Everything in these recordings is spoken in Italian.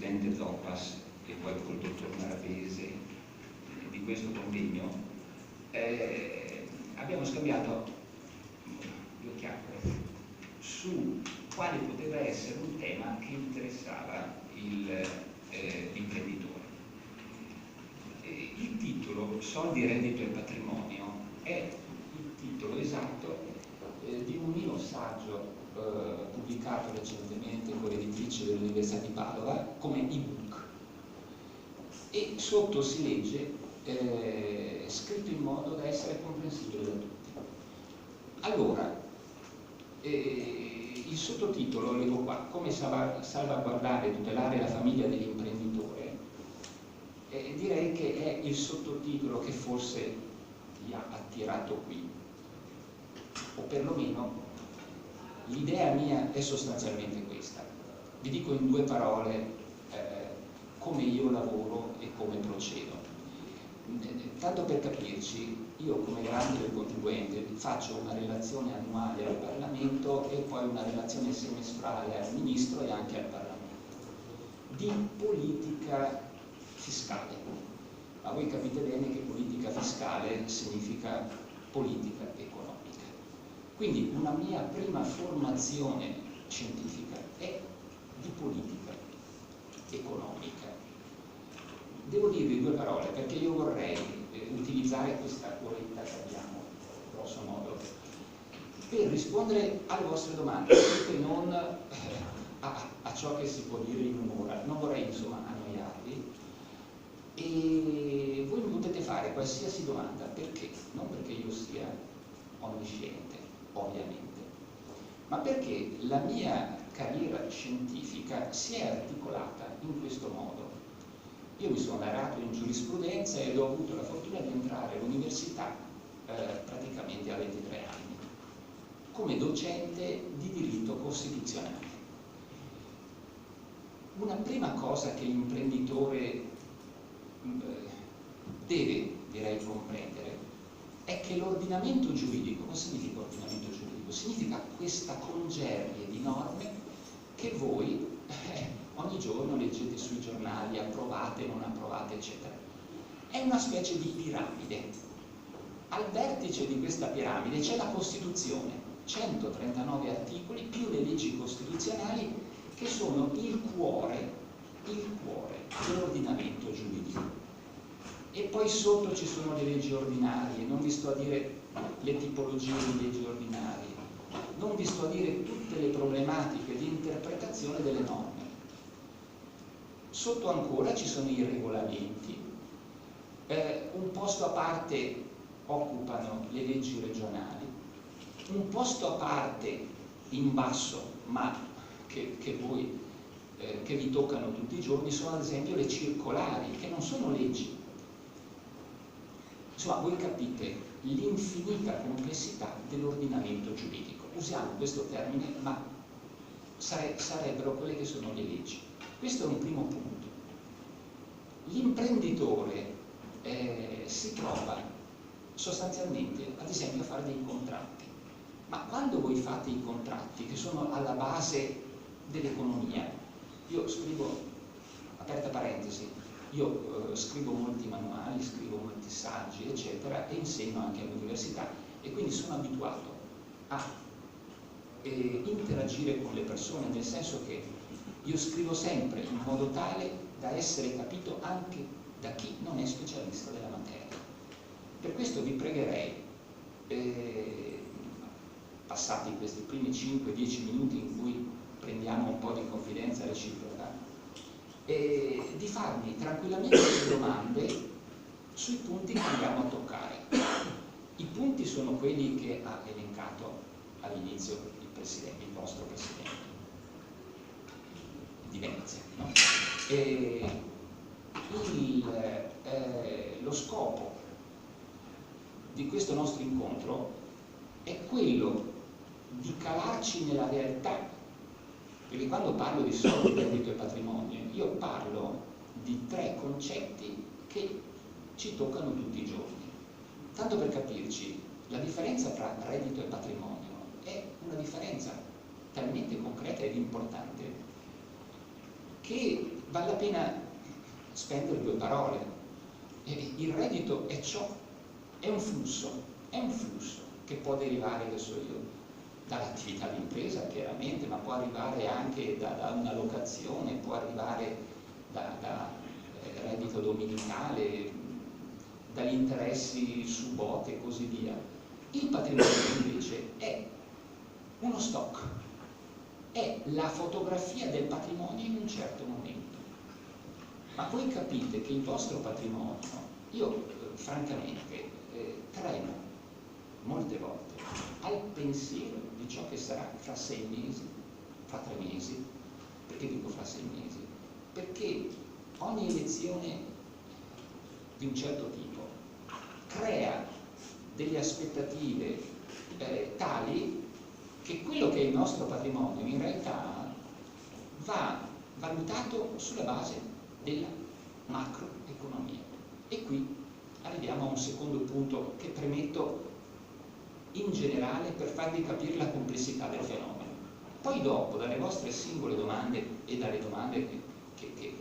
presidente Zoppas e poi col dottor Maravese di questo convegno, abbiamo scambiato due chiacchiere su quale poteva essere un tema che interessava l'imprenditore. Il titolo Soldi, reddito e patrimonio è il titolo esatto di un mio saggio pubblicato recentemente con l'editrice dell'Università di Padova come ebook, e sotto si legge scritto in modo da essere comprensibile da tutti. Allora, il sottotitolo, leggo qua, come salvaguardare e tutelare la famiglia dell'imprenditore, direi che è il sottotitolo che forse ti ha attirato qui, o perlomeno l'idea mia è sostanzialmente questa. Vi dico in due parole come io lavoro e come procedo. Tanto per capirci, io come garante del contribuente faccio una relazione annuale al Parlamento e poi una relazione semestrale al Ministro e anche al Parlamento di politica fiscale. Ma voi capite bene che politica fiscale significa politica economica. Quindi una mia prima formazione scientifica è di politica economica. Devo dirvi due parole perché io vorrei utilizzare questa oretta che abbiamo, grosso modo, per rispondere alle vostre domande e non a ciò che si può dire in un'ora. Non vorrei insomma annoiarvi e voi mi potete fare qualsiasi domanda, perché? Non perché io sia onnisciente, ovviamente, ma perché la mia carriera scientifica si è articolata in questo modo. Io mi sono laureato in giurisprudenza ed ho avuto la fortuna di entrare all'università praticamente a 23 anni, come docente di diritto costituzionale. Una prima cosa che l'imprenditore deve, direi, comprendere è che l'ordinamento giuridico, cosa significa ordinamento giuridico? Significa questa congerie di norme che voi ogni giorno leggete sui giornali, approvate, non approvate, eccetera. È una specie di piramide. Al vertice di questa piramide c'è la Costituzione, 139 articoli più le leggi costituzionali che sono il cuore dell'ordinamento giuridico. E poi sotto ci sono le leggi ordinarie, non vi sto a dire le tipologie di leggi ordinarie, non vi sto a dire tutte le problematiche di interpretazione delle norme. Sotto ancora ci sono i regolamenti, un posto a parte occupano le leggi regionali, un posto a parte in basso, ma che vi toccano tutti i giorni, sono ad esempio le circolari, che non sono leggi. Insomma, voi capite l'infinita complessità dell'ordinamento giuridico. Usiamo questo termine, ma sarebbero quelle che sono le leggi. Questo è un primo punto. L'imprenditore si trova sostanzialmente, ad esempio, a fare dei contratti. Ma quando voi fate i contratti, che sono alla base dell'economia, io scrivo, aperta parentesi, io scrivo molti manuali, scrivo molti saggi, eccetera, e insegno anche all'università, e quindi sono abituato a interagire con le persone, nel senso che io scrivo sempre in modo tale da essere capito anche da chi non è specialista della materia. Per questo vi pregherei, passati questi primi 5-10 minuti in cui prendiamo un po' di confidenza reciproca, di farmi tranquillamente delle domande sui punti che andiamo a toccare. I punti sono quelli che ha elencato all'inizio il vostro Presidente di Venezia, no? Lo scopo di questo nostro incontro è quello di calarci nella realtà, perché quando parlo di soldi, reddito e patrimonio, io parlo di tre concetti che ci toccano tutti i giorni. Tanto per capirci, la differenza tra reddito e patrimonio è una differenza talmente concreta ed importante che vale la pena spendere due parole. Il reddito è ciò, è un flusso che può derivare, adesso io, dall'attività di impresa chiaramente, ma può arrivare anche da una locazione, può arrivare da reddito dominicale, dagli interessi su botte e così via. Il patrimonio invece è uno stock, è la fotografia del patrimonio in un certo momento. Ma voi capite che il vostro patrimonio, io francamente tremo molte volte al pensiero di ciò che sarà fra 6 mesi, fra 3 mesi. Perché dico fra 6 mesi? Perché ogni elezione di un certo tipo crea delle aspettative tali che quello che è il nostro patrimonio in realtà va valutato sulla base della macroeconomia. E qui arriviamo a un secondo punto che premetto in generale per farvi capire la complessità del fenomeno. Poi dopo, dalle vostre singole domande e dalle domande che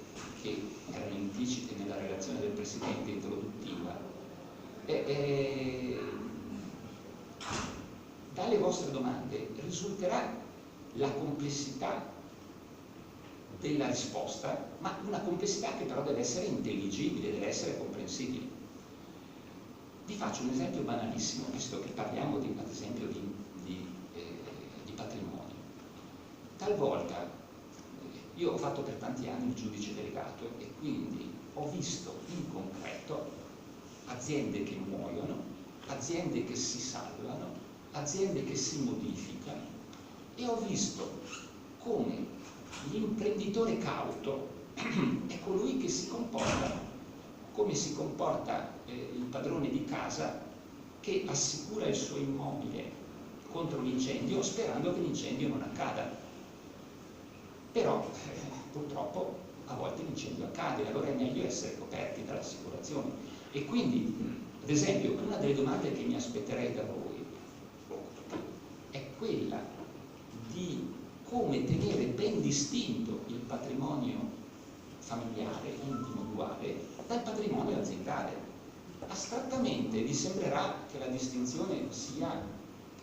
erano implicite nella relazione del Presidente introduttiva, dalle vostre domande risulterà la complessità della risposta, ma una complessità che però deve essere intelligibile, deve essere comprensibile. Vi faccio un esempio banalissimo, visto che parliamo ad esempio di patrimonio. Talvolta io ho fatto per tanti anni il giudice delegato e quindi ho visto in concreto aziende che muoiono, aziende che si salvano, aziende che si modificano, e ho visto come l'imprenditore cauto è colui che si comporta come si comporta il padrone di casa che assicura il suo immobile contro l'incendio sperando che l'incendio non accada. Però purtroppo a volte l'incendio accade, allora è meglio essere coperti dall'assicurazione. E quindi, ad esempio, una delle domande che mi aspetterei da voi è quella di come tenere ben distinto il patrimonio familiare, individuale, dal patrimonio aziendale. Astrattamente vi sembrerà che la distinzione sia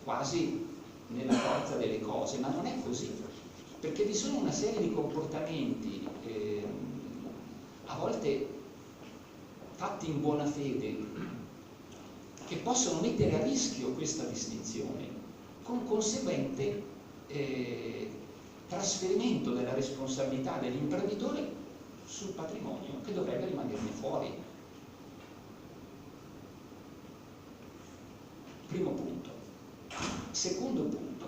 quasi nella forza delle cose, ma non è così, perché vi sono una serie di comportamenti a volte fatti in buona fede che possono mettere a rischio questa distinzione, con conseguente trasferimento della responsabilità dell'imprenditore sul patrimonio che dovrebbe rimanerne fuori. Primo punto. Secondo punto,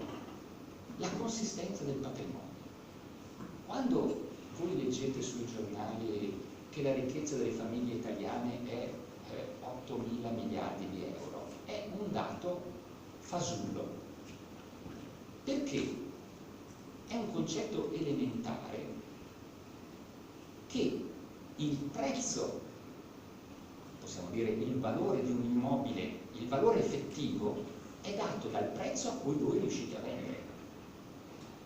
la consistenza del patrimonio. Quando voi leggete sui giornali che la ricchezza delle famiglie italiane è 8.000 miliardi di euro, è un dato fasullo, perché è un concetto elementare che il prezzo, possiamo dire il valore di un immobile, il valore effettivo, è dato dal prezzo a cui voi riuscite a vendere.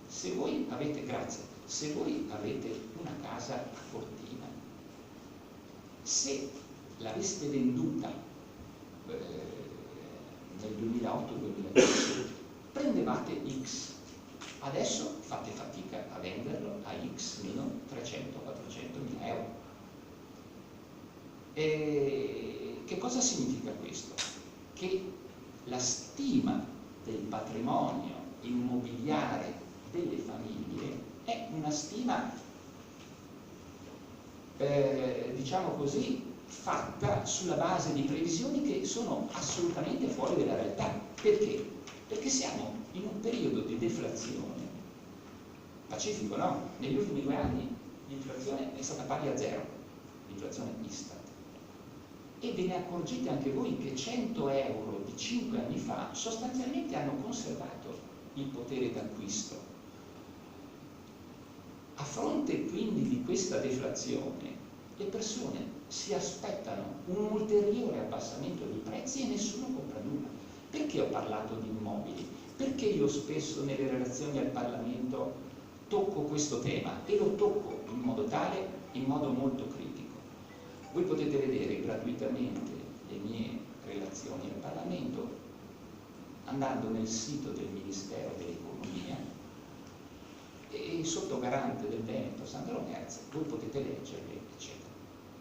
Se voi avete, se voi avete una casa a Cortina, se l'aveste venduta nel 2008-2010, prendevate X. Adesso fate fatica a venderlo a X meno 300-400 mila euro. E che cosa significa questo? Che la stima del patrimonio immobiliare delle famiglie è una stima, diciamo così, fatta sulla base di previsioni che sono assolutamente fuori dalla realtà. Perché? Perché siamo in un periodo di deflazione pacifico, no? Negli ultimi 2 anni l'inflazione è stata pari a 0, l'inflazione Istat. E ve ne accorgete anche voi che 100 euro di 5 anni fa sostanzialmente hanno conservato il potere d'acquisto. A fronte quindi di questa deflazione, le persone si aspettano un ulteriore abbassamento dei prezzi e nessuno compra nulla. Perché ho parlato di immobili? Perché io spesso nelle relazioni al Parlamento tocco questo tema, e lo tocco in modo modo tale, in modo molto critico. Voi potete vedere gratuitamente le mie relazioni al Parlamento andando nel sito del Ministero dell'Economia e sotto garante del Veneto Sandro Merz voi potete leggerle, eccetera.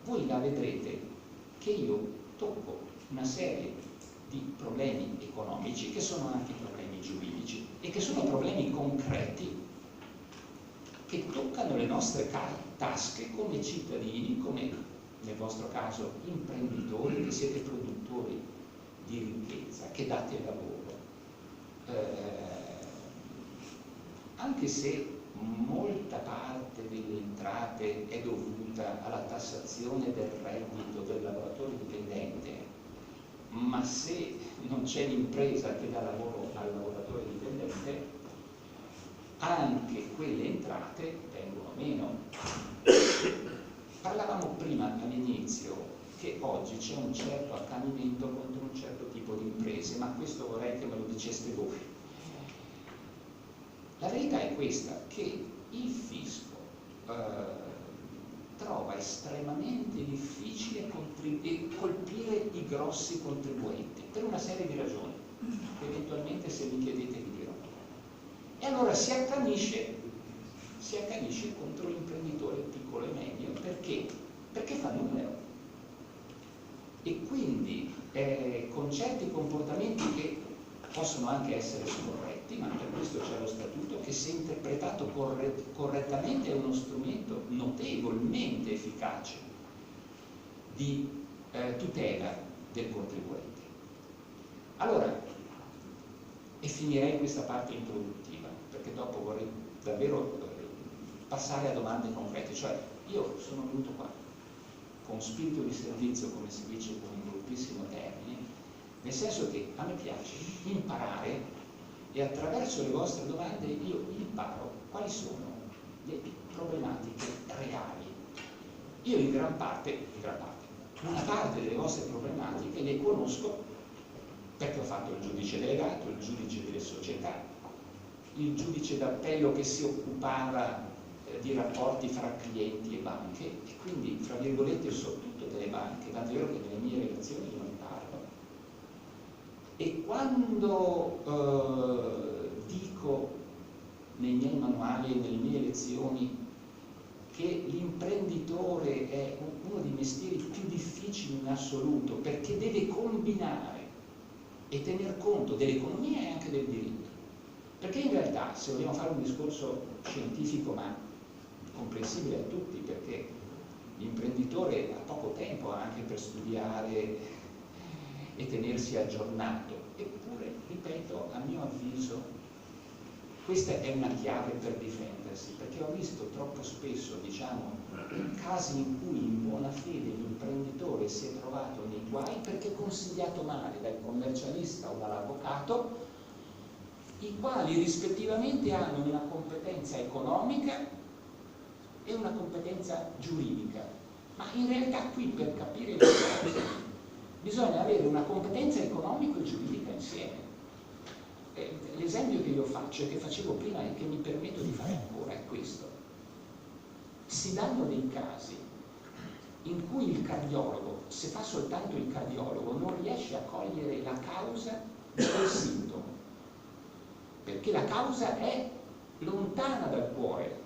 Voi la vedrete che io tocco una serie di problemi economici che sono anche problemi giuridici e che sono problemi concreti che toccano le nostre tasche come cittadini, come nel vostro caso imprenditori, che siete produttori di ricchezza, che date lavoro. Anche se molta parte delle entrate è dovuta alla tassazione del reddito del lavoratore dipendente, ma se non c'è l'impresa che dà lavoro al lavoratore dipendente, anche quelle entrate vengono meno. Parlavamo prima all'inizio che oggi c'è un certo accanimento contro un certo tipo di imprese, ma questo vorrei che me lo diceste voi. La verità è questa, che il fisco trova estremamente difficile colpire i grossi contribuenti, per una serie di ragioni, che eventualmente se mi chiedete vi dirò. E allora si accanisce contro l'imprenditore piccolo e medio, perché? Perché fa numero. E quindi con certi comportamenti che possono anche essere scorretti, ma per questo c'è lo statuto che, se interpretato correttamente, è uno strumento notevolmente efficace di tutela del contribuente. Allora, e finirei questa parte introduttiva, perché dopo vorrei davvero passare a domande concrete. Cioè, io sono venuto qua con spirito di servizio, come si dice con un bruttissimo termine, nel senso che a me piace imparare, e attraverso le vostre domande io imparo quali sono le problematiche reali. Io una parte delle vostre problematiche le conosco perché ho fatto il giudice delegato, il giudice delle società, il giudice d'appello che si occupava di rapporti fra clienti e banche, e quindi, fra virgolette, so tutto delle banche, tanto è vero che nelle mie relazioni io non parlo. E quando dico nei miei manuali e nelle mie lezioni che l'imprenditore è uno dei mestieri più difficili in assoluto, perché deve combinare e tener conto dell'economia e anche del diritto, perché in realtà, se vogliamo fare un discorso scientifico ma comprensibile a tutti, perché l'imprenditore ha poco tempo anche per studiare e tenersi aggiornato, eppure, ripeto, a mio avviso questa è una chiave per difendersi, perché ho visto troppo spesso, diciamo, casi in cui in buona fede l'imprenditore si è trovato nei guai perché consigliato male dal commercialista o dall'avvocato, i quali rispettivamente hanno una competenza economica e una competenza giuridica. Ma in realtà qui, per capire le cose, bisogna avere una competenza economica e giuridica insieme. L'esempio che io faccio e che facevo prima e che mi permetto di fare ancora è questo. Si danno dei casi in cui il cardiologo, se fa soltanto il cardiologo, non riesce a cogliere la causa del sintomo, perché la causa è lontana dal cuore.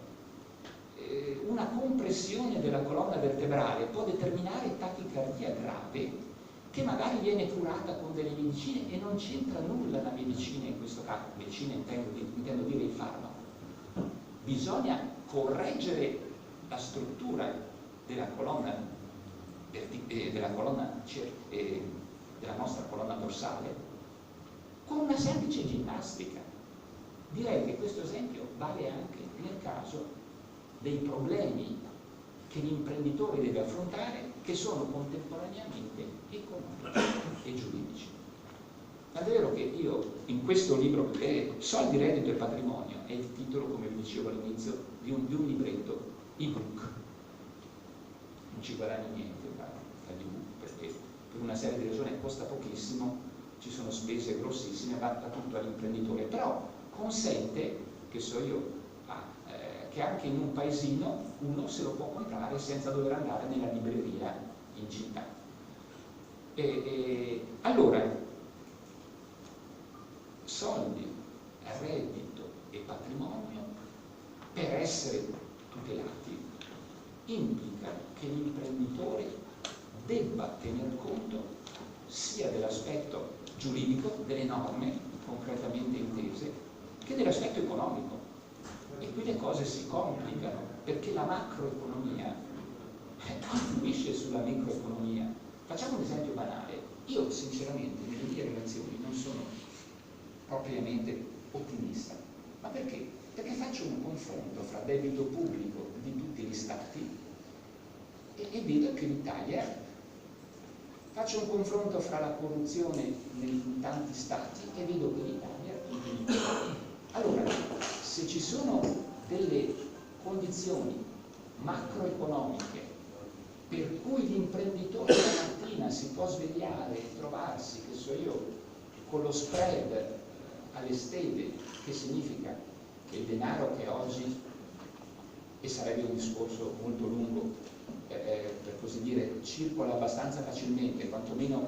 Una compressione della colonna vertebrale può determinare tachicardia grave, che magari viene curata con delle medicine, e non c'entra nulla la medicina in questo caso. Medicina intendo dire il farmaco. Bisogna correggere la struttura della colonna, della nostra colonna dorsale con una semplice ginnastica. Direi che questo esempio vale anche nel caso dei problemi che l'imprenditore deve affrontare, che sono contemporaneamente economici e giuridici. Ma è vero che io in questo libro, Soldi, reddito e patrimonio, è il titolo, come vi dicevo all'inizio, di un libretto ebook. Non ci guadagno niente dall'ebook, perché per una serie di ragioni costa pochissimo, ci sono spese grossissime, va tutto all'imprenditore, però consente, che so io, che anche in un paesino uno se lo può comprare senza dover andare nella libreria in città. Allora, soldi, reddito e patrimonio, per essere tutelati, implica che l'imprenditore debba tener conto sia dell'aspetto giuridico, delle norme concretamente intese, che dell'aspetto economico. E qui le cose si complicano, perché la macroeconomia influisce sulla microeconomia. Facciamo un esempio banale. Io sinceramente nelle mie relazioni non sono propriamente ottimista. Ma perché? Perché faccio un confronto fra debito pubblico di tutti gli stati e vedo che l'Italia, faccio un confronto fra la corruzione in tanti stati e vedo che l'Italia è in più. Allora, se ci sono delle condizioni macroeconomiche per cui l'imprenditore la mattina si può svegliare e trovarsi, che so io, con lo spread alle stelle, che significa che il denaro che oggi, e sarebbe un discorso molto lungo, per così dire, circola abbastanza facilmente, quantomeno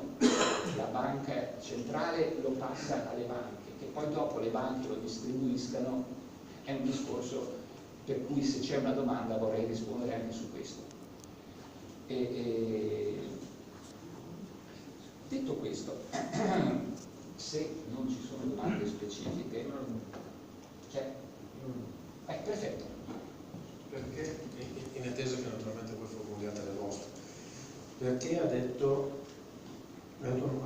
la banca centrale lo passa alle banche, che poi dopo le banche lo distribuiscano, è un discorso per cui se c'è una domanda vorrei rispondere anche su questo. Detto questo, se non ci sono domande specifiche, perfetto. Perché, in attesa che naturalmente voi formuliate le vostre, perché ha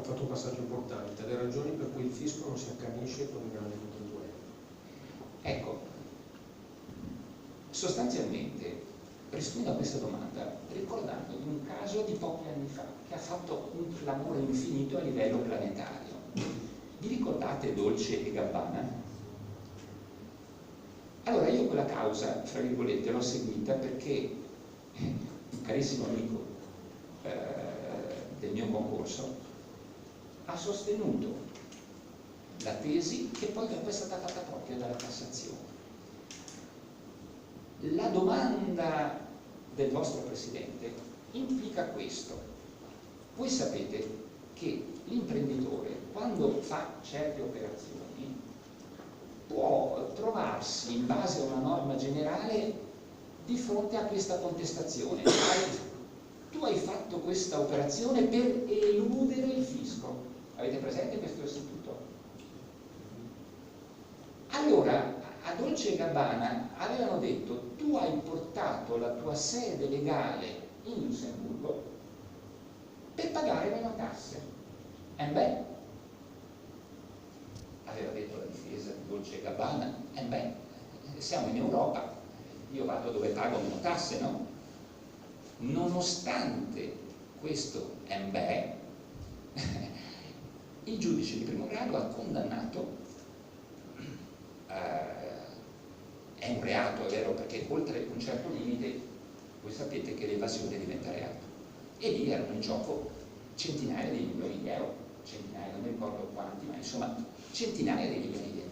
fatto un passaggio importante, le ragioni per cui il fisco non si accanisce con i grandi contribuenti? Ecco, sostanzialmente rispondo a questa domanda ricordando un caso di pochi anni fa che ha fatto un clamore infinito a livello planetario. Vi ricordate Dolce e Gabbana? Allora io quella causa, fra virgolette, l'ho seguita perché un carissimo amico del mio concorso ha sostenuto la tesi che poi dopo è stata fatta propria dalla Cassazione. La domanda del vostro Presidente implica questo. Voi sapete che l'imprenditore, quando fa certe operazioni, può trovarsi, in base a una norma generale, di fronte a questa contestazione. Tu hai fatto questa operazione per eludere il fisco. Avete presente questo istituto? Allora, a Dolce & Gabbana avevano detto: tu hai portato la tua sede legale in Lussemburgo per pagare meno tasse. E beh, aveva detto la difesa di Dolce & Gabbana, siamo in Europa, io vado dove pago meno tasse, no? Nonostante questo il giudice di primo grado ha condannato, è un reato, è vero, perché oltre un certo limite voi sapete che l'evasione diventa reato, e lì erano in gioco centinaia di milioni di euro, centinaia, non mi ricordo quanti, ma insomma centinaia di milioni di euro.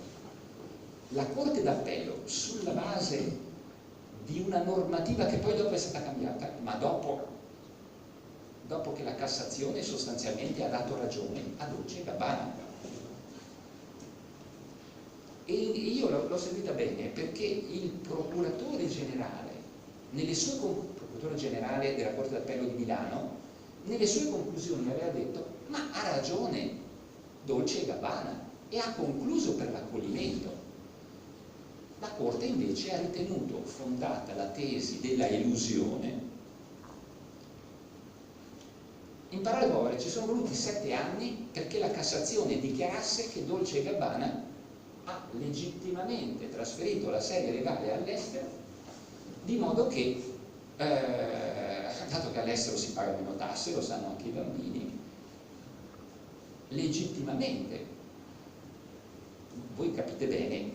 La Corte d'Appello, sulla base di una normativa che poi dopo è stata cambiata, ma dopo che la Cassazione sostanzialmente ha dato ragione a Dolce & Gabbana. E io l'ho seguita bene perché il procuratore generale, procuratore generale della Corte d'Appello di Milano, nelle sue conclusioni aveva detto: ma ha ragione Dolce & Gabbana, e ha concluso per l'accoglimento. La Corte invece ha ritenuto fondata la tesi della elusione. In parole povere, ci sono voluti 7 anni perché la Cassazione dichiarasse che Dolce & Gabbana ha legittimamente trasferito la sede legale all'estero, di modo che, dato che all'estero si paga meno tasse, lo sanno anche i bambini, legittimamente. Voi capite bene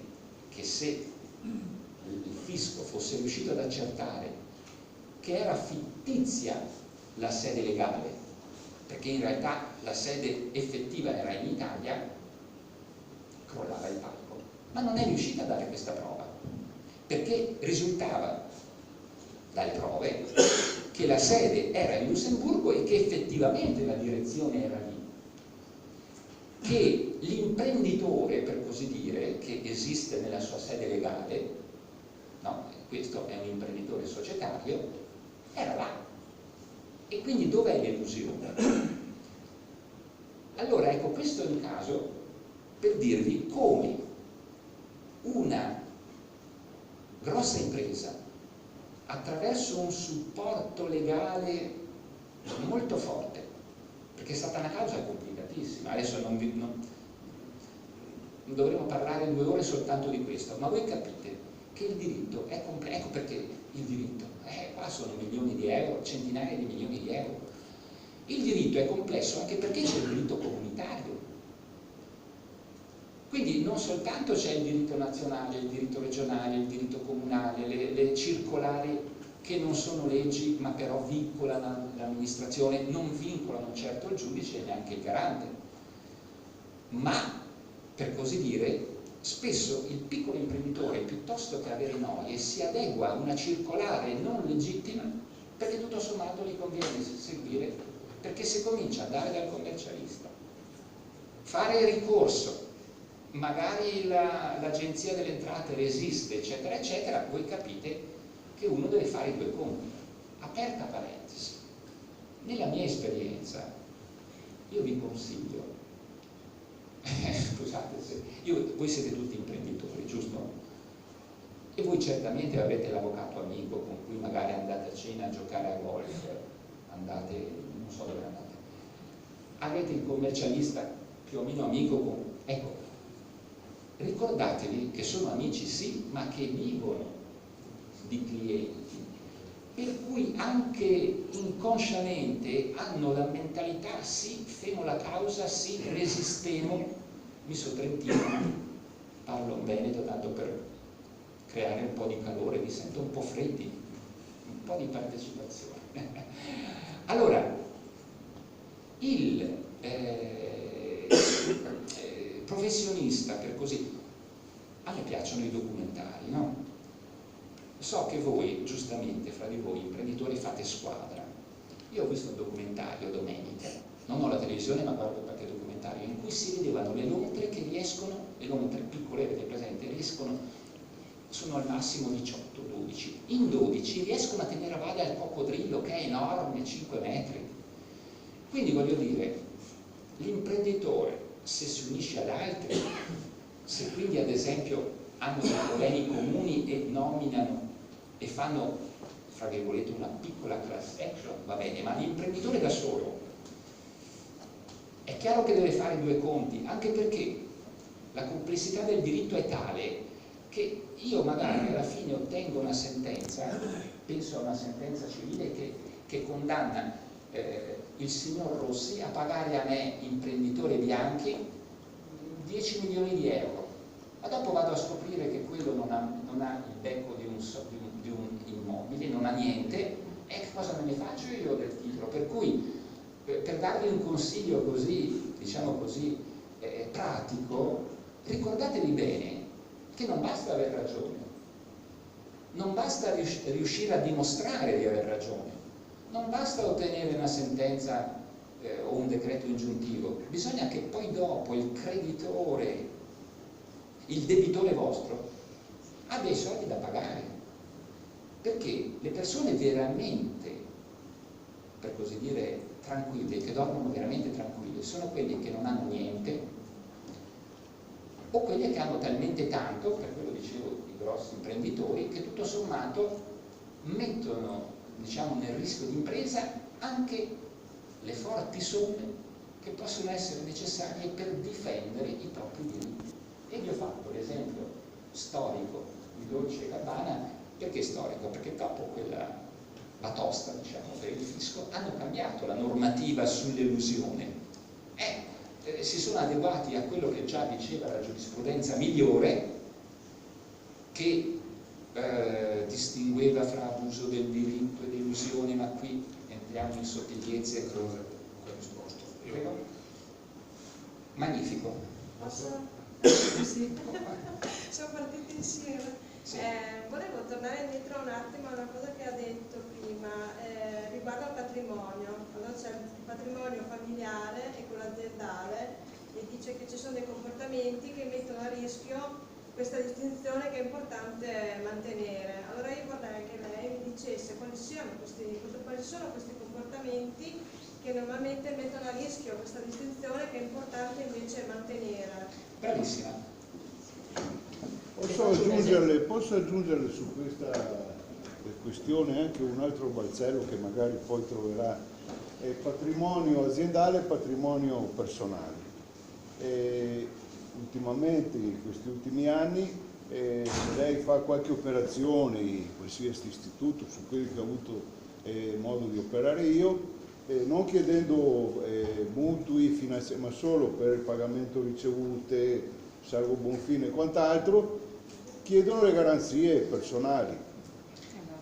che se il fisco fosse riuscito ad accertare che era fittizia la sede legale, perché in realtà la sede effettiva era in Italia, crollava il palco, ma non è riuscita a dare questa prova. perché risultava dalle prove che la sede era in Lussemburgo e che effettivamente la direzione era lì, che l'imprenditore, per così dire, che esiste nella sua sede legale, no, questo è un imprenditore societario, era là. E quindi dov'è l'elusione? Allora, ecco, questo è un caso per dirvi come una grossa impresa, attraverso un supporto legale molto forte, perché è stata una causa complicatissima, adesso non dovremo parlare 2 ore soltanto di questo, ma voi capite che il diritto è complesso. Ecco perché il diritto, qua sono milioni di euro, centinaia di milioni di euro. Il diritto è complesso anche perché c'è il diritto comunitario. Quindi non soltanto c'è il diritto nazionale, il diritto regionale, il diritto comunale, le circolari che non sono leggi ma però vincolano l'amministrazione, non vincolano certo il giudice e neanche il garante, ma per così dire spesso il piccolo imprenditore, piuttosto che avere noie, si adegua a una circolare non legittima perché tutto sommato gli conviene seguire, perché se comincia ad andare dal commercialista, fare ricorso, magari l'agenzia delle entrate resiste, eccetera, eccetera, voi capite che uno deve fare i 2 conti. Aperta parentesi, nella mia esperienza io vi consiglio, scusate, voi siete tutti imprenditori, giusto? E voi certamente avete l'avvocato amico con cui magari andate a cena a giocare a golf, andate, non so dove andate, avete il commercialista più o meno amico con... Ecco, ricordatevi che sono amici sì, ma che vivono di clienti, per cui anche inconsciamente hanno la mentalità sì, femo la causa, sì, resistemo, mi so trentino, parlo in veneto tanto per creare un po' di calore, mi sento un po' freddi, un po' di partecipazione. Allora, il professionista, per così, a me piacciono i documentari, no? So che voi, giustamente, fra di voi imprenditori fate squadra. Io ho visto un documentario domenica, non ho la televisione ma guardo qualche documentario, in cui si vedevano le lontre che riescono, le lontre piccole, avete presente, riescono, sono al massimo 18, 12. In 12 riescono a tenere a bada il coccodrillo, che è enorme, 5 metri. Quindi voglio dire, l'imprenditore, se si unisce ad altri, se quindi ad esempio hanno dei problemi comuni e nominano e fanno, fra virgolette, una piccola class action, va bene, ma l'imprenditore da solo è chiaro che deve fare 2 conti, anche perché la complessità del diritto è tale che io magari alla fine ottengo una sentenza, penso a una sentenza civile che condanna il signor Rossi a pagare a me, imprenditore Bianchi, 10 milioni di euro, ma dopo vado a scoprire che quello non ha il becco di un immobile, non ha niente, e che cosa me ne faccio io del titolo? Per cui, per darvi un consiglio così, diciamo così, pratico, ricordatevi bene che non basta aver ragione, non basta riuscire a dimostrare di aver ragione, non basta ottenere una sentenza o un decreto ingiuntivo, bisogna che poi dopo il creditore, il debitore vostro, abbia i soldi da pagare, perché le persone veramente, per così dire, tranquille, che dormono veramente tranquille, sono quelli che non hanno niente o quelli che hanno talmente tanto, per quello dicevo i grossi imprenditori, che tutto sommato mettono, diciamo, nel rischio d'impresa anche le forti somme che possono essere necessarie per difendere i propri diritti. E vi ho fatto l'esempio storico di Dolce & Gabbana. Perché storico? Perché dopo quella batosta, diciamo, per il fisco, hanno cambiato la normativa sull'elusione. Si sono adeguati a quello che già diceva la giurisprudenza migliore, che distingueva fra abuso del diritto ed elusione, ma qui entriamo in sottigliezze. Prego? Magnifico. Posso? Sì. Siamo partiti insieme. Sì. Volevo tornare indietro un attimo a una cosa che ha detto prima, riguardo al patrimonio. Allora c'è il patrimonio familiare e quello aziendale e dice che ci sono dei comportamenti che mettono a rischio questa distinzione che è importante mantenere. Allora io vorrei che lei mi dicesse quali sono questi comportamenti che normalmente mettono a rischio questa distinzione che è importante invece mantenere. Bravissima. Posso aggiungerle su questa questione anche un altro balzello che magari poi troverà, patrimonio aziendale e patrimonio personale. Ultimamente, in questi ultimi anni, lei fa qualche operazione in qualsiasi istituto, su quelli che ho avuto modo di operare io, non chiedendo mutui, ma solo per il pagamento ricevute, salvo buon fine e quant'altro, chiedono le garanzie personali.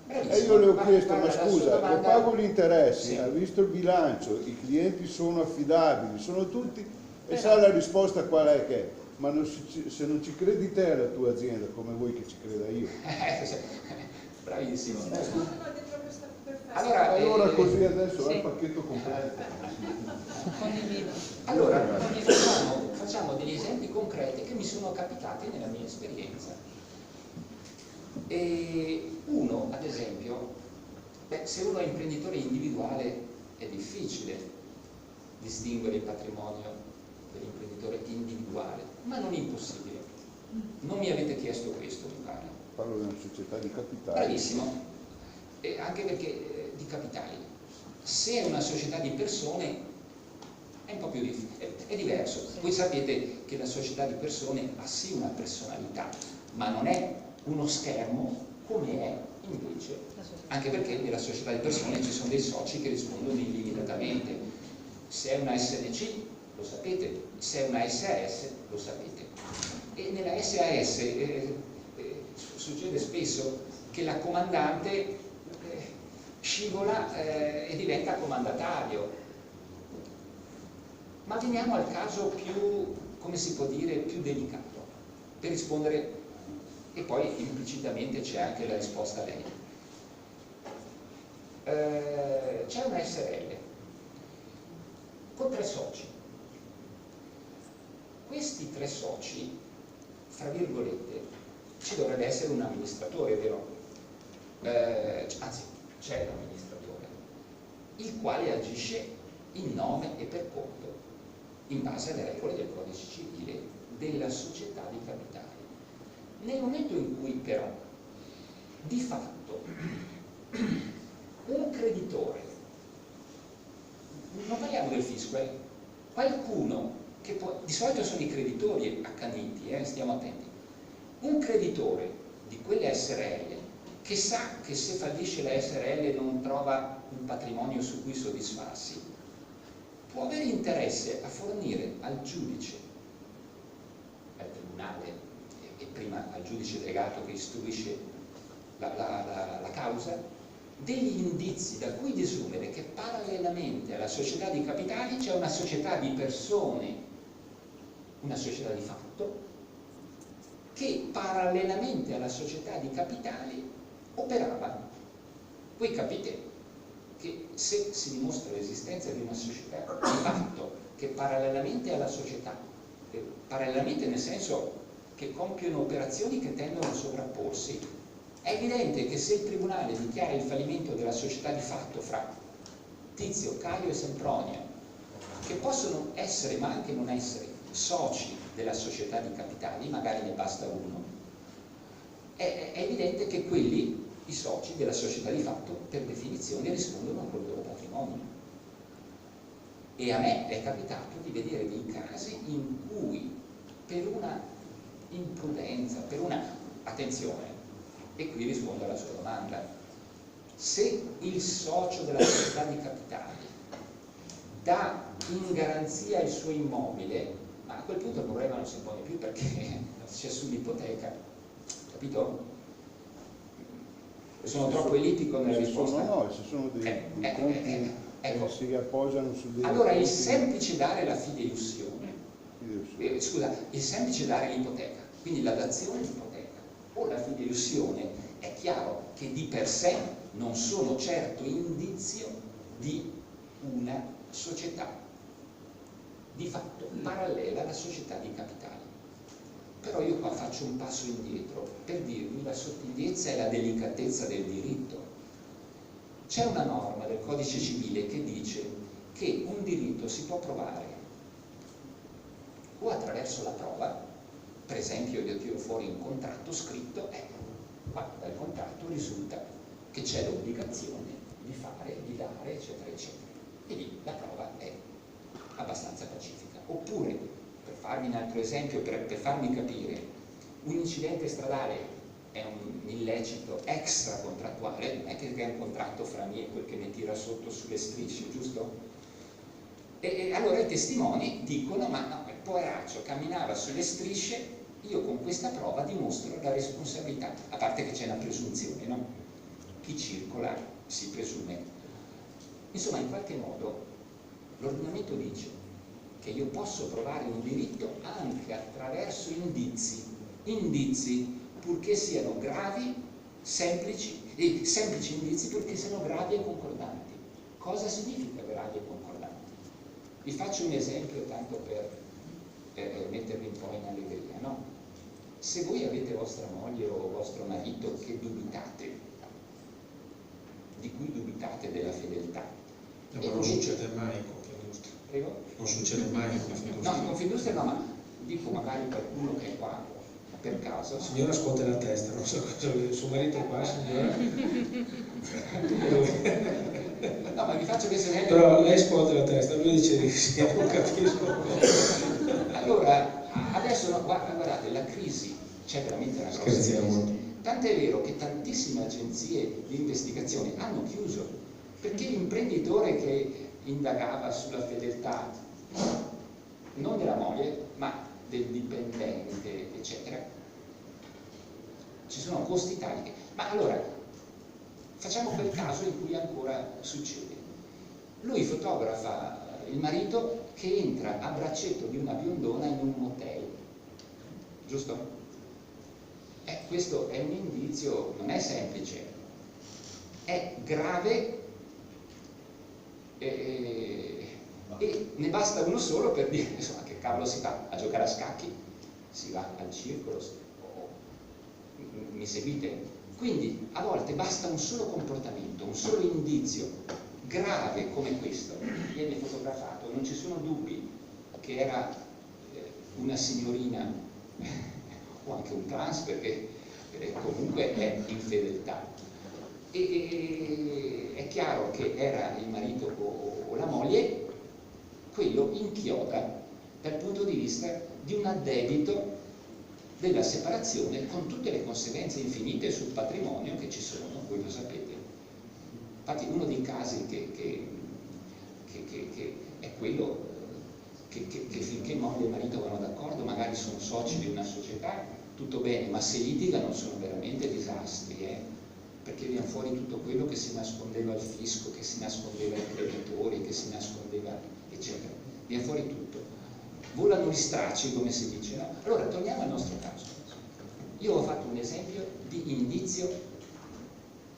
E io le ho chiesto, ma scusa, le pago gli interessi, sì. Ha visto il bilancio, i clienti sono affidabili, sono tutti, e sa la risposta qual è che è? Ma se non ci credi te alla tua azienda, come vuoi che ci creda io? Bravissimo. Allora così adesso è il pacchetto completo. Allora, facciamo degli esempi concreti che mi sono capitati nella mia esperienza. Uno, ad esempio, se uno è imprenditore individuale è difficile distinguere il patrimonio dell'imprenditore individuale, ma non impossibile. Non mi avete chiesto questo, mi pare. Parlo di una società di capitali. Bravissimo. Anche perché di capitali. Se è una società di persone è un po' più difficile, è diverso. Voi sapete che la società di persone ha sì una personalità, ma non è uno schermo come è invece, anche perché nella società di persone ci sono dei soci che rispondono illimitatamente. Se è una SDC lo sapete, se è una SAS lo sapete. E nella SAS succede spesso che la comandante scivola e diventa comandatario. Ma veniamo al caso più, come si può dire, più delicato, per rispondere, e poi implicitamente c'è anche la risposta a lei. C'è una SRL con 3 soci. Questi 3 soci, fra virgolette, ci dovrebbe essere un amministratore, vero? Anzi, c'è l'amministratore, il quale agisce in nome e per conto, in base alle regole del codice civile della società di capitali. Nel momento in cui però, di fatto, un creditore, non parliamo del fisco, qualcuno che può, di solito sono i creditori accaniti, stiamo attenti, un creditore di quelle SRL che sa che se fallisce la SRL non trova un patrimonio su cui soddisfarsi, può avere interesse a fornire al giudice, al tribunale e prima al giudice delegato che istruisce la causa, degli indizi da cui desumere che parallelamente alla società di capitali c'è una società di persone, una società di fatto, che parallelamente alla società di capitali operava. Voi capite che se si dimostra l'esistenza di una società di fatto che parallelamente alla società, parallelamente nel senso che compiono operazioni che tendono a sovrapporsi, è evidente che se il tribunale dichiara il fallimento della società di fatto fra Tizio, Caio e Sempronio, che possono essere ma anche non essere soci della società di capitali, magari ne basta uno, è evidente che quelli, i soci della società di fatto, per definizione rispondono a quel loro patrimonio. E a me è capitato di vedere dei casi in cui per una imprudenza, per una attenzione, e qui rispondo alla sua domanda, se il socio della società di capitali dà in garanzia il suo immobile, ma a quel punto il problema non si pone più perché c'è sull'ipoteca, capito? Sono troppo ellittico nella risposta. No, ci sono dei conti che si appoggiano su dei... Allora, il semplice dare la fideiussione, scusa, il semplice dare l'ipoteca, quindi la dazione d'ipoteca, o la fideiussione, è chiaro che di per sé non sono certo indizio di una società di fatto parallela alla società di capitali. Però io qua faccio un passo indietro per dirvi la sottigliezza e la delicatezza del diritto. C'è una norma del Codice Civile che dice che un diritto si può provare o attraverso la prova, per esempio io tiro fuori un contratto scritto, ma dal contratto risulta che c'è l'obbligazione di fare, di dare, eccetera, eccetera. E lì la prova è abbastanza pacifica. Oppure, per farvi un altro esempio, per farmi capire, un incidente stradale è un illecito extracontrattuale, non è che è un contratto fra me e quel che mi tira sotto sulle strisce, giusto? E allora i testimoni dicono, ma no, il poveraccio camminava sulle strisce, io con questa prova dimostro la responsabilità, a parte che c'è una presunzione, no? Chi circola si presume. Insomma, in qualche modo l'ordinamento dice che io posso provare un diritto anche attraverso indizi purché siano gravi, semplici indizi purché siano gravi e concordanti. Cosa significa gravi e concordanti? Vi faccio un esempio tanto per mettervi un po' in allegria, no? Se voi avete vostra moglie o vostro marito che dubitate, di cui dubitate della fedeltà. No, ma non succede mai in Confindustria. Prego? Non succede mai in Confindustria. No, in Confindustria no, ma dico magari qualcuno che è qua per caso. La signora scuote la testa, non so cosa, suo marito è qua, signora. No, ma vi faccio questo esempio. Però lei scuote la testa, lui dice di sì, non capisco. Allora, adesso no, guardate, la crisi c'è veramente una grossa crisi. Tant'è vero che tantissime agenzie di investigazione hanno chiuso, perché l'imprenditore che indagava sulla fedeltà non della moglie, ma del dipendente, eccetera, ci sono costi tali. Ma allora, facciamo quel caso in cui ancora succede. Lui fotografa il marito che entra a braccetto di una biondona in un motel, giusto? Questo è un indizio, non è semplice, è grave e ne basta uno solo per dire, insomma, che cavolo si fa? A giocare a scacchi? Si va al circolo? Mi seguite? Quindi a volte basta un solo comportamento, un solo indizio grave come questo. Viene fotografato, non ci sono dubbi che era una signorina o anche un trans, perché comunque è infedeltà. E è chiaro che era il marito o la moglie, quello inchioda dal punto di vista di un addebito della separazione con tutte le conseguenze infinite sul patrimonio che ci sono, voi lo sapete. Infatti uno dei casi che è quello che finché moglie e marito vanno d'accordo, magari sono soci di una società, tutto bene, ma se litigano sono veramente disastri, perché viene fuori tutto quello che si nascondeva al fisco, che si nascondeva ai creditori, che si nascondeva, eccetera. Viene fuori tutto. Volano gli stracci, come si dice, no? Allora, torniamo al nostro caso. Io ho fatto un esempio di indizio,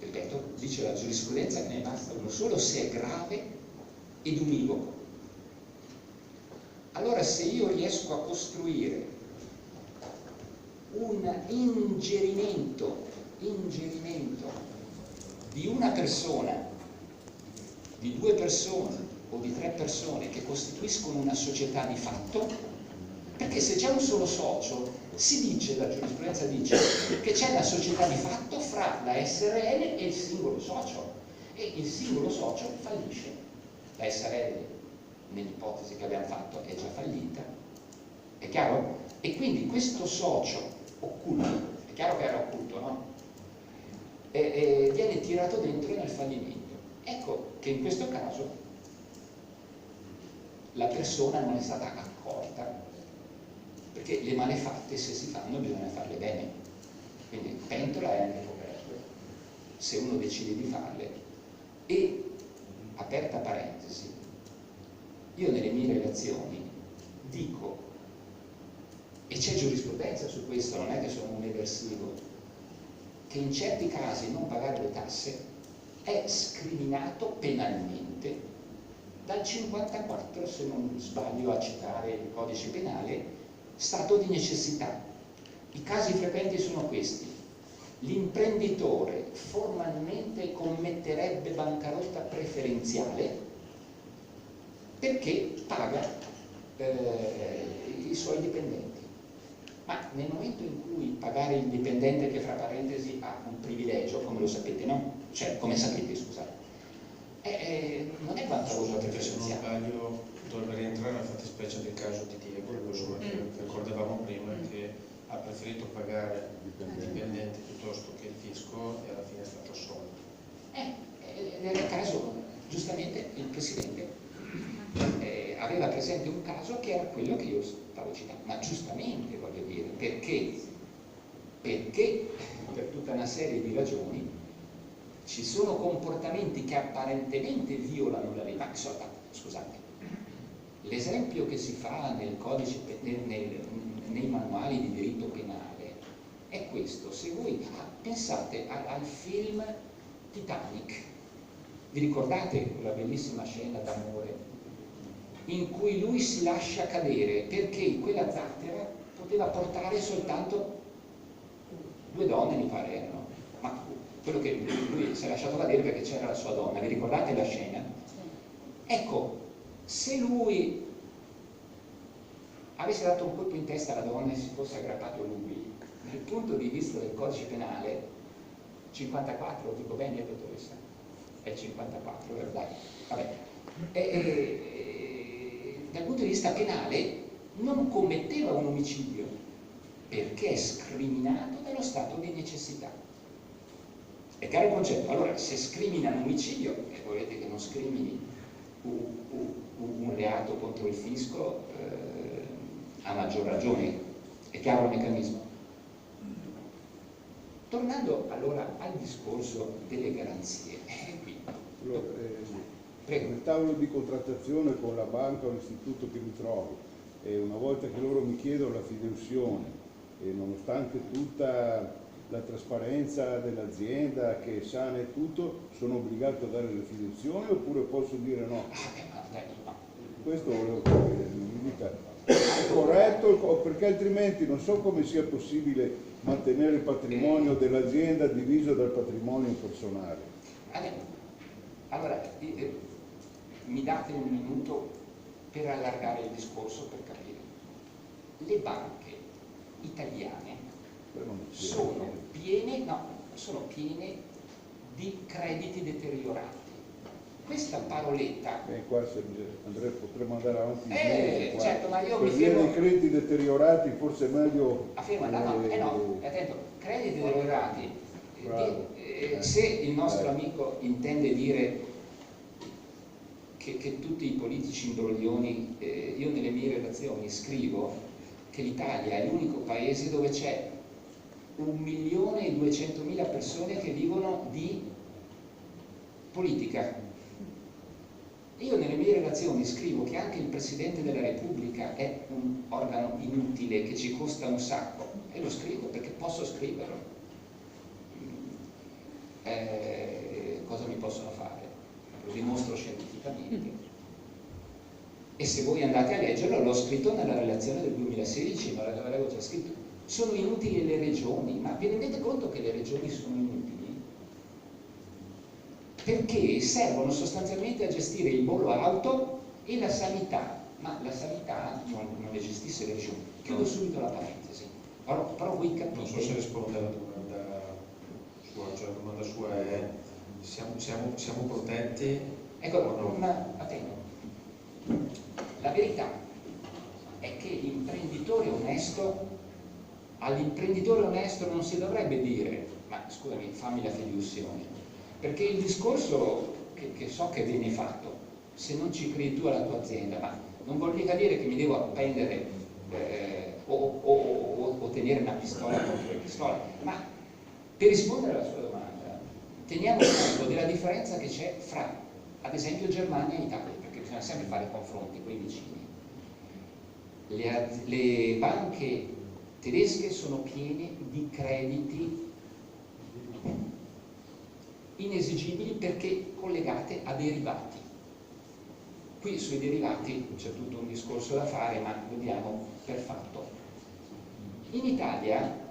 ripeto, dice la giurisprudenza che ne basta uno solo se è grave ed univoco. Allora, se io riesco a costruire un ingerimento di una persona, di due persone o di tre persone che costituiscono una società di fatto, perché se c'è un solo socio si dice, la giurisprudenza dice che c'è una società di fatto fra la SRL e il singolo socio, e il singolo socio fallisce. La SRL, nell'ipotesi che abbiamo fatto, è già fallita, è chiaro? E quindi questo socio occulto, è chiaro che era occulto, no? Viene tirato dentro nel fallimento. Ecco che in questo caso la persona non è stata accorta, perché le malefatte, se si fanno, bisogna farle bene. Quindi pentola è anche coperto, se uno decide di farle. E, aperta parentesi, io nelle mie relazioni dico, e c'è giurisprudenza su questo, non è che sono un eversivo, che in certi casi non pagare le tasse è scriminato penalmente dal 54, se non sbaglio a citare il codice penale, stato di necessità. I casi frequenti sono questi: l'imprenditore formalmente commetterebbe bancarotta preferenziale perché paga i suoi dipendenti. Ma nel momento in cui pagare il dipendente, che fra parentesi ha un privilegio, come lo sapete, no? Cioè, come sapete, scusate, non è vantaggioso Perché se non preferenziale. sbaglio dovrebbe rientrare nella fattispecie del caso di Diego, la persona che ricordavamo prima, che ha preferito pagare i dipendenti piuttosto che il fisco e alla fine è stato assolto. Nel caso, giustamente, il Presidente aveva presente un caso che era quello che io stavo citando, ma giustamente, voglio dire, perché per tutta una serie di ragioni ci sono comportamenti che apparentemente violano la legge. Ma scusate, l'esempio che si fa nel codice, nei manuali di diritto penale è questo. Se voi pensate al film Titanic, vi ricordate quella bellissima scena d'amore in cui lui si lascia cadere perché quella zattera poteva portare soltanto 2 donne, mi pare erano, ma quello che lui si è lasciato cadere perché c'era la sua donna, vi ricordate la scena? Ecco, se lui avesse dato un colpo in testa alla donna e si fosse aggrappato lui, dal punto di vista del codice penale, 54, dico bene, dottoressa? È 54, dai, vabbè. Dal punto di vista penale non commetteva un omicidio perché è scriminato dallo stato di necessità. È chiaro il concetto? Allora, se scrimina un omicidio e volete che non scrimini un reato contro il fisco, a maggior ragione, è chiaro il meccanismo. Tornando allora al discorso delle garanzie, qui. Prego. Nel tavolo di contrattazione con la banca o l'istituto che mi trovo, e una volta che loro mi chiedono la fideiussione, e nonostante tutta la trasparenza dell'azienda che è sana e tutto, sono obbligato a dare le fideiussioni oppure posso dire no? Questo volevo capire, mi dica, è corretto, perché altrimenti non so come sia possibile mantenere il patrimonio dell'azienda diviso dal patrimonio personale. Allora, mi date un minuto per allargare il discorso, per capire. Le banche italiane sono piene di crediti deteriorati. Questa paroletta... qua Andrea potremmo andare avanti. Certo, ma io mi fermo... fermo... dei crediti deteriorati forse è meglio... attento, crediti deteriorati. Se il nostro amico intende dire che tutti i politici imbroglioni, io nelle mie relazioni scrivo che l'Italia è l'unico paese dove c'è 1.200.000 persone che vivono di politica. Io nelle mie relazioni scrivo che anche il Presidente della Repubblica è un organo inutile che ci costa un sacco, e lo scrivo perché posso scriverlo. Cosa mi possono fare? Lo dimostro scientificamente. E se voi andate a leggerlo, l'ho scritto nella relazione del 2016, ma l'avevo già scritto. Sono inutili le regioni, ma vi rendete conto che le regioni sono inutili? Perché servono sostanzialmente a gestire il volo auto e la sanità, ma la sanità non le gestisce le regioni. Chiudo subito la parentesi, però voi capite... Non so se risponde alla domanda sua, cioè la domanda sua è siamo protetti? Ecco, attento. La verità è che l'imprenditore onesto, all'imprenditore onesto non si dovrebbe dire ma scusami, fammi la fideiussione, perché il discorso che so che viene fatto, se non ci credi tu alla tua azienda, ma non vuol mica dire che mi devo appendere o tenere una pistola contro le pistole, ma per rispondere alla sua domanda teniamo conto della differenza che c'è fra, ad esempio, Germania e Italia, perché bisogna sempre fare confronti con i vicini. Le banche tedesche sono piene di crediti inesigibili perché collegate a derivati. Qui sui derivati c'è tutto un discorso da fare, ma lo diamo per fatto. In Italia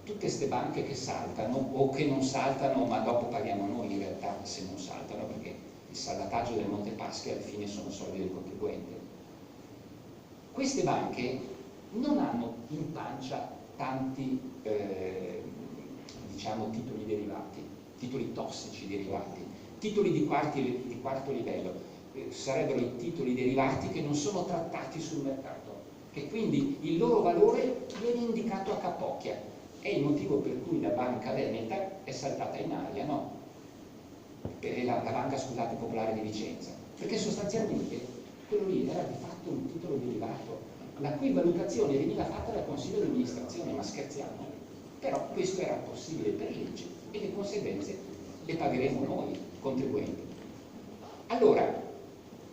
tutte queste banche che saltano o che non saltano, ma dopo paghiamo noi in realtà se non saltano, perché il salvataggio del Monte Paschi alla fine sono soldi del contribuente. Queste banche non hanno in pancia tanti diciamo titoli derivati, titoli tossici derivati, titoli di quarto livello, sarebbero i titoli derivati che non sono trattati sul mercato, che quindi il loro valore viene indicato a capocchia. È il motivo per cui la banca veneta è saltata in aria, no? La banca, scusate, popolare di Vicenza, perché sostanzialmente quello lì era di fatto un titolo derivato, la cui valutazione veniva fatta dal Consiglio di amministrazione, ma scherziamo? Però questo era possibile per legge e le conseguenze le pagheremo noi, contribuenti. Allora,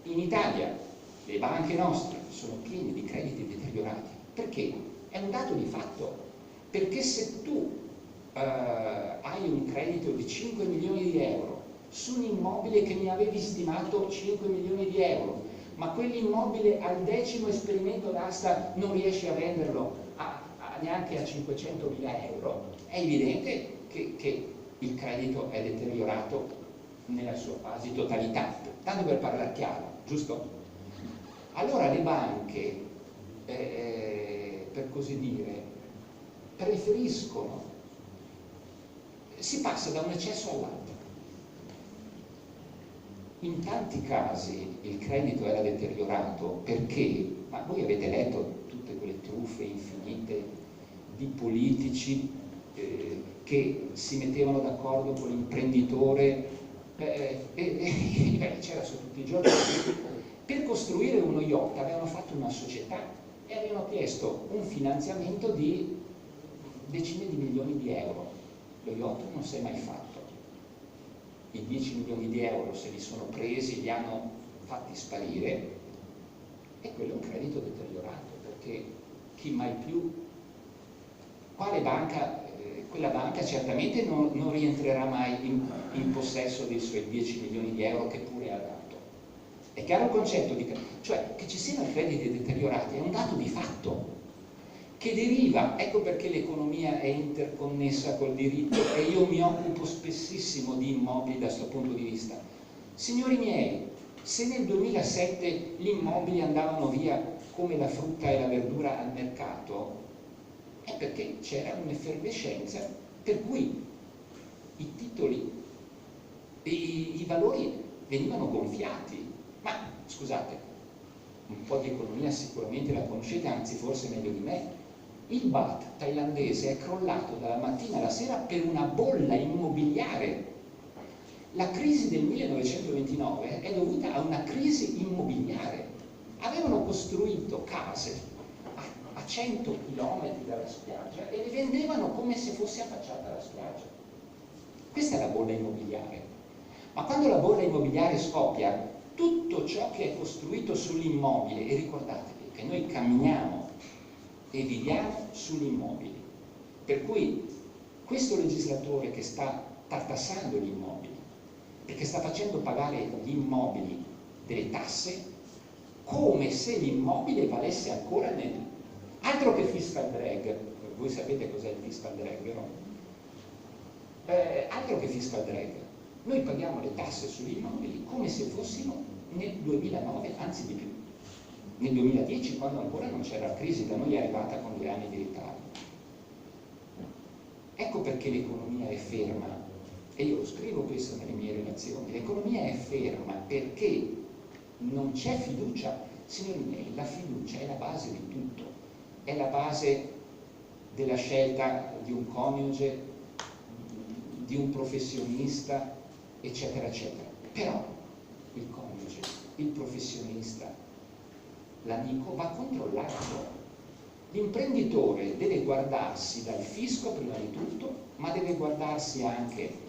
in Italia le banche nostre sono piene di crediti deteriorati, perché? È un dato di fatto. Perché se tu hai un credito di 5 milioni di euro su un immobile che mi avevi stimato 5 milioni di euro, ma quell'immobile al 10° esperimento d'asta non riesci a venderlo neanche a 500.000 euro, è evidente che il credito è deteriorato nella sua quasi totalità, tanto per parlare chiaro, giusto? Allora le banche, per così dire, preferiscono, si passa da un eccesso all'altro. In tanti casi il credito era deteriorato perché, ma voi avete letto tutte quelle truffe infinite di politici che si mettevano d'accordo con l'imprenditore, c'era su tutti i giorni, per costruire uno yacht avevano fatto una società e avevano chiesto un finanziamento di decine di milioni di euro. Lo yacht non si è mai fatto. I 10 milioni di euro se li sono presi, li hanno fatti sparire, e quello è un credito deteriorato, perché chi mai più, quale banca, quella banca certamente non rientrerà mai in possesso dei suoi 10 milioni di euro che pure ha dato. È chiaro il concetto cioè che ci siano crediti deteriorati è un dato di fatto che deriva, ecco perché l'economia è interconnessa col diritto e io mi occupo spessissimo di immobili da questo punto di vista. Signori miei, se nel 2007 gli immobili andavano via come la frutta e la verdura al mercato, è perché c'era un'effervescenza per cui i titoli, i valori venivano gonfiati. Ma scusate, un po' di economia sicuramente la conoscete, anzi forse meglio di me. Il baht thailandese è crollato dalla mattina alla sera per una bolla immobiliare. La crisi del 1929 è dovuta a una crisi immobiliare. Avevano costruito case a 100 km dalla spiaggia e le vendevano come se fosse affacciata alla spiaggia. Questa è la bolla immobiliare. Ma quando la bolla immobiliare scoppia, tutto ciò che è costruito sull'immobile, e ricordatevi che noi camminiamo e viviamo sugli immobili, per cui questo legislatore che sta tartassando gli immobili e che sta facendo pagare gli immobili delle tasse come se l'immobile valesse ancora altro che fiscal drag. Voi sapete cos'è il fiscal drag, vero? Altro che fiscal drag. Noi paghiamo le tasse sugli immobili come se fossimo nel 2009, anzi di più, nel 2010, quando ancora non c'era la crisi, da noi è arrivata con 2 anni di ritardo. Ecco perché l'economia è ferma, e io lo scrivo questo nelle mie relazioni. L'economia è ferma perché non c'è fiducia. Signori miei, la fiducia è la base di tutto, è la base della scelta di un coniuge, di un professionista, eccetera eccetera. Però il coniuge, il professionista, l'amico va controllato. L'imprenditore deve guardarsi dal fisco prima di tutto, ma deve guardarsi anche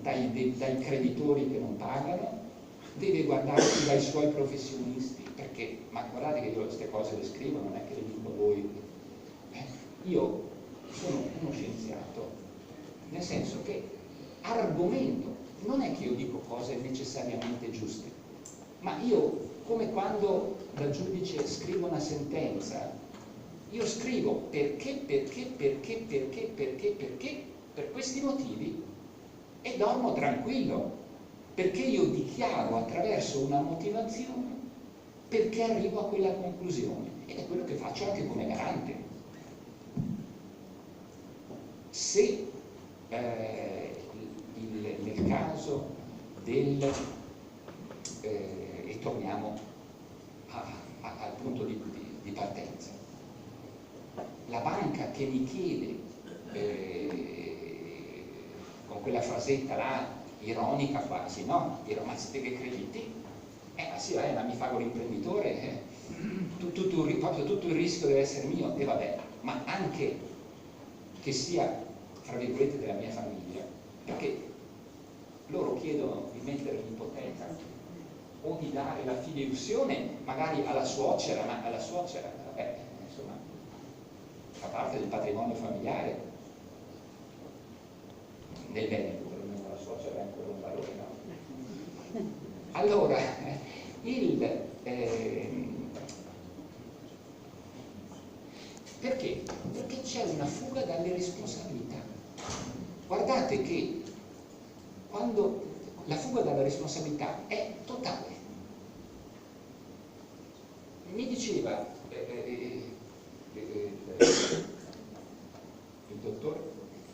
dai creditori che non pagano, deve guardarsi dai suoi professionisti, perché, ma guardate che io queste cose le scrivo, non è che le dico a voi. Io sono uno scienziato nel senso che argomento, non è che io dico cose necessariamente giuste, ma io, come quando da giudice scrivo una sentenza, io scrivo perché, per questi motivi, e dormo tranquillo, perché io dichiaro attraverso una motivazione perché arrivo a quella conclusione, ed è quello che faccio anche come garante. Se nel caso del e torniamo al punto di partenza, la banca che mi chiede con quella frasetta là ironica quasi, no? Ma siete che crediti? Ma sì, ma mi pago l'imprenditore, proprio tutto il rischio deve essere mio, e vabbè, ma anche che sia, fra virgolette, della mia famiglia, perché loro chiedono di mettere l'ipoteca o di dare la fideiussione magari alla suocera, ma alla suocera, vabbè, insomma, fa parte del patrimonio familiare, nel Veneto, perlomeno la suocera è ancora un valore, no? Allora, perché? Perché c'è una fuga dalle responsabilità. Guardate che quando la fuga dalla responsabilità è totale. Mi diceva il dottore,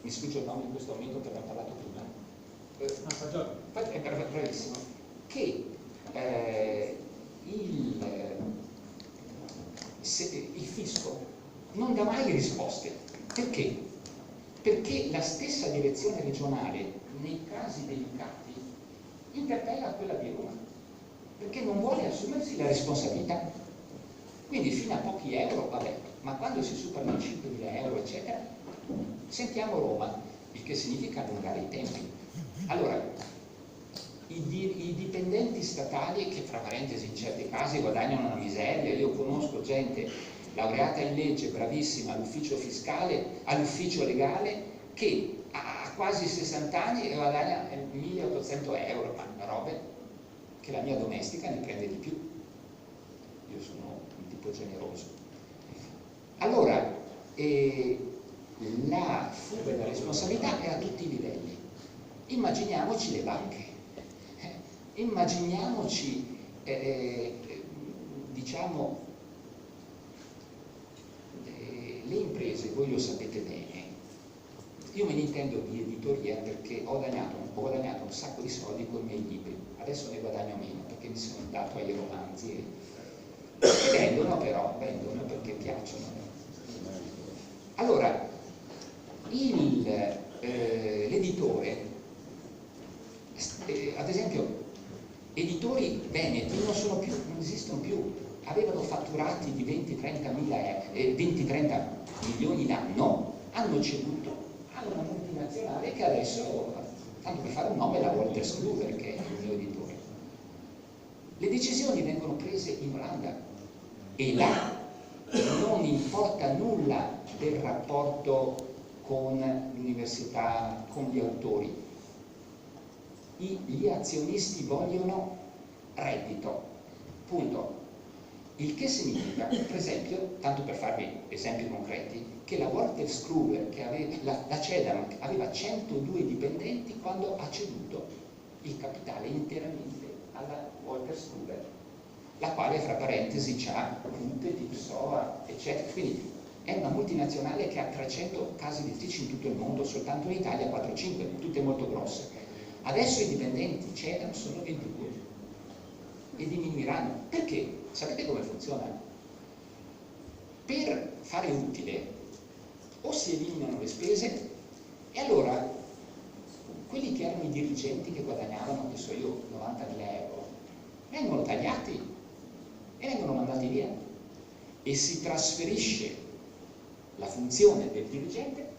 mi sfugge il nome in questo momento perché abbiamo parlato prima, è bravissimo, che il fisco non dà mai risposte. Perché? Perché la stessa direzione regionale, nei casi delicati, interpella quella di Roma, perché non vuole assumersi la responsabilità. Quindi fino a pochi euro, vabbè, ma quando si superano i 5.000 euro, eccetera, sentiamo Roma, il che significa allungare i tempi. Allora, i dipendenti statali, che fra parentesi in certi casi guadagnano una miseria, io conosco gente laureata in legge, bravissima all'ufficio fiscale, all'ufficio legale, che ha quasi 60 anni e guadagna 1.800 euro, ma robe che la mia domestica ne prende di più. Io sono un tipo generoso. Allora, la fuga della responsabilità è a tutti i livelli. Immaginiamoci le banche, immaginiamoci, diciamo, le imprese. Voi lo sapete bene, io me ne intendo di editoria perché ho guadagnato un sacco di soldi con i miei libri, adesso ne guadagno meno perché mi sono dato ai romanzi e vendono, però vendono perché piacciono. Allora, l'editore, ad esempio, editori veneti non esistono più, avevano fatturati di 20-30 milioni l'anno, hanno ceduto a una multinazionale che adesso, tanto per fare un nome, la Wolters Kluwer, che è il mio editore. Le decisioni vengono prese in Olanda e là non importa nulla del rapporto con l'università, con gli autori. Gli azionisti vogliono reddito, punto. Il che significa, per esempio, tanto per farvi esempi concreti, che la Wolters Kluwer, che aveva, la Cedam, aveva 102 dipendenti quando ha ceduto il capitale interamente alla Wolters Kluwer, la quale, fra parentesi, ha Rute, Tipsoa, eccetera. Quindi è una multinazionale che ha 300 case editrici in tutto il mondo, soltanto in Italia 4-5, tutte molto grosse. Adesso i dipendenti Cedam sono 22 e diminuiranno. Perché? Sapete come funziona? Per fare utile o si eliminano le spese e allora quelli che erano i dirigenti che guadagnavano, che so io, 90.000 euro, vengono tagliati e vengono mandati via e si trasferisce la funzione del dirigente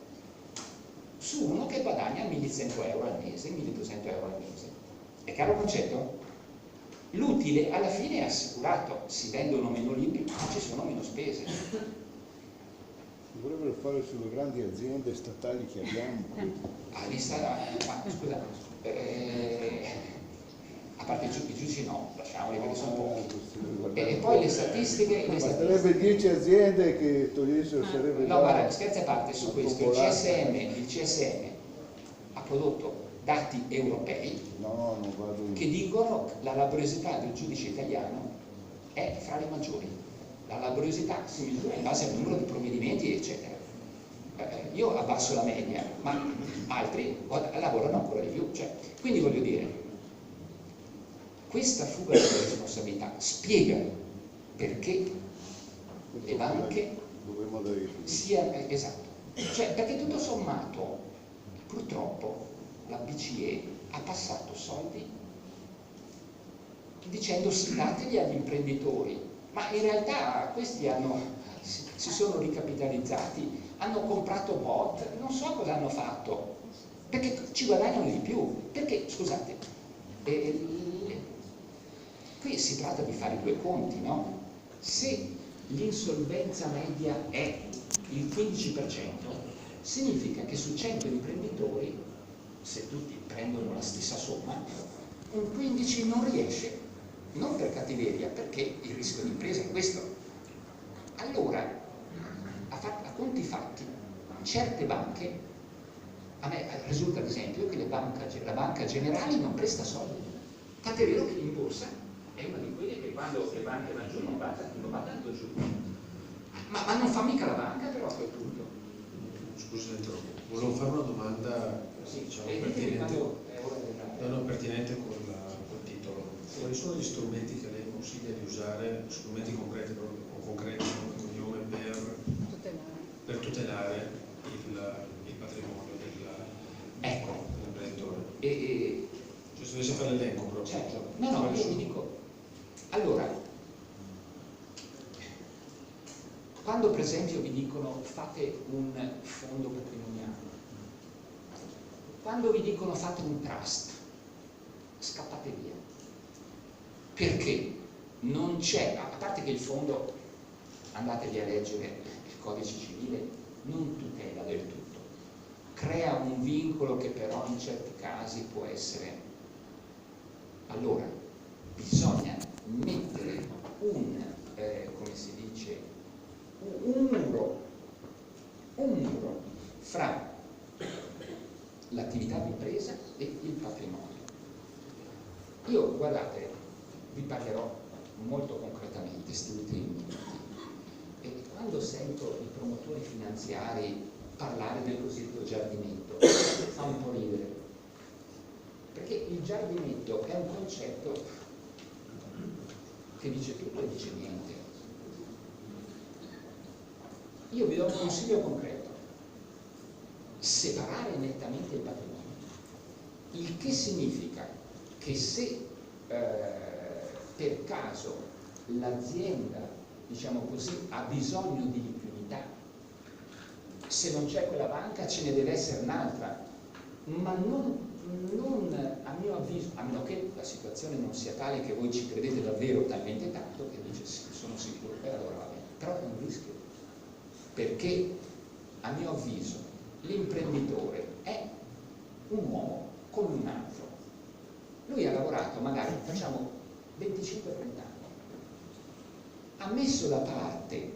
su uno che guadagna 1.100 euro al mese, 1.200 euro al mese. È chiaro il concetto? L'utile alla fine è assicurato, si vendono meno libri, ma ci sono meno spese. dovrebbero fare sulle grandi aziende statali che abbiamo. Scusa, a parte i giudici no, lasciamoli perché sono pochi. E poi le statistiche... Basterebbe 10 aziende che togliessero, sarebbe No, guarda, scherzi a parte su questo, il CSM ha prodotto dati europei che dicono che la laboriosità del giudice italiano è fra le maggiori. La laboriosità si misura in base al numero di provvedimenti, eccetera. Io abbasso la media, ma altri lavorano ancora di più. Quindi voglio dire, questa fuga della responsabilità spiega perché le banche siano... Esatto. Perché tutto sommato, purtroppo, la BCE ha passato soldi dicendo sì, dateli agli imprenditori, ma in realtà questi si sono ricapitalizzati, hanno comprato bot, non so cosa hanno fatto, perché ci guadagnano di più. Perché, scusate, qui si tratta di fare due conti, no? Se l'insolvenza media è il 15%, significa che su 100 imprenditori, se tutti prendono la stessa somma, un 15 non riesce, non per cattiveria, perché il rischio di impresa è questo. Allora, a conti fatti, certe banche, a me risulta ad esempio che la banca Generali non presta soldi, tant'è vero che in borsa è una di quelle che quando le banche vanno giù non va tanto giù, ma non fa mica la banca però a quel punto. Scusa, volevo fare una domanda, diciamo, pertinente col titolo. Quali sono gli strumenti che lei consiglia di usare, strumenti concreti, cognome, per tutelare il patrimonio dell'imprenditore? Se dovesse fare l'elenco proprio. Certo, no, io vi dico, allora, quando per esempio vi dicono fate un fondo patrimoniale, quando vi dicono fate un trust, scappate via. Perché non c'è, a parte che il fondo, andatevi a leggere il codice civile, non tutela del tutto, crea un vincolo che però in certi casi può essere. Allora, bisogna mettere come si dice, un muro fra l'attività di impresa e il patrimonio. Io, guardate, vi parlerò molto concretamente questi ultimi minuti, e quando sento i promotori finanziari parlare del cosiddetto giardinetto fa un po' ridere, perché il giardinetto è un concetto che dice tutto e dice niente. Io vi do un consiglio concreto: separare nettamente il patrimonio, il che significa che se per caso l'azienda, diciamo così, ha bisogno di liquidità, se non c'è quella banca ce ne deve essere un'altra, ma non a mio avviso, a meno che la situazione non sia tale che voi ci credete davvero talmente tanto che dice sì, sono sicuro, e allora va bene. Però è un rischio, perché a mio avviso l'imprenditore è un uomo come un altro. Lui ha lavorato magari, facciamo 25-30 anni, ha messo da parte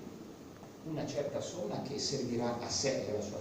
una certa somma che servirà a sé e alla sua